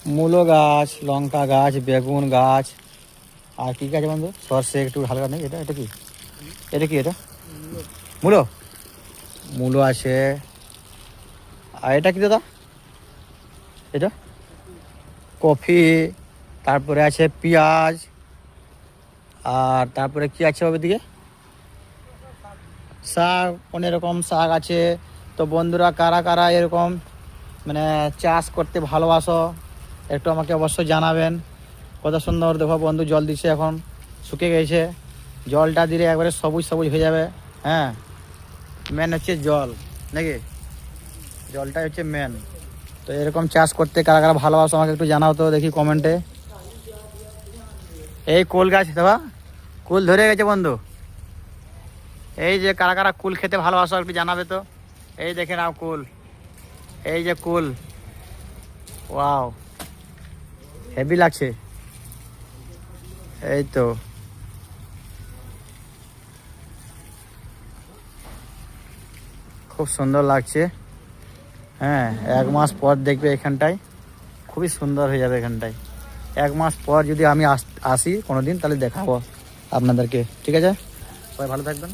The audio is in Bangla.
মূলো গাছ, লঙ্কা গাছ, বেগুন গাছ, আর কি গাছ বন্ধু? সর্ষে একটু হালকা নেই। এটা এটা কি? এটা কি? এটা মূলো। মূলো আছে। আর এটা কি দাদা? এটা কফি। তারপরে আছে পেঁয়াজ। আর তারপরে কি আছে ওদিকে? শাক, অনেক রকম শাক আছে। তো বন্ধুরা কারা কারা এরকম মানে চাষ করতে ভালোবাসো একটু আমাকে অবশ্যই জানাবেন। কত সুন্দর দেখো বন্ধু, জল দিচ্ছে, এখন শুকিয়ে গেছে। জলটা দিলে একবারে সবুজ সবুজ হয়ে যাবে। হ্যাঁ, মেন হচ্ছে জল, নাকি? জলটাই হচ্ছে মেন। তো এরকম চাষ করতে কারা কারা ভালোবাসো আমাকে একটু জানাও তো দেখি কমেন্টে। এই কুল গাছ দেবা, কুল ধরে গেছে বন্ধু। এই যে কারা কারা কুল খেতে ভালোবাসো একটু জানাবে তো। এই দেখে নাও কুল, এই যে কুল। ওয়াও, হেভি লাগছে। এই তো খুব সুন্দর লাগছে। হ্যাঁ, 1 মাস পর দেখবে এখানটায় খুবই সুন্দর হয়ে যাবে এখানটায়। 1 মাস পর যদি আমি আসি কোনোদিন, তাহলে দেখাবো আপনাদেরকে। ঠিক আছে, সবাই ভালো থাকবেন।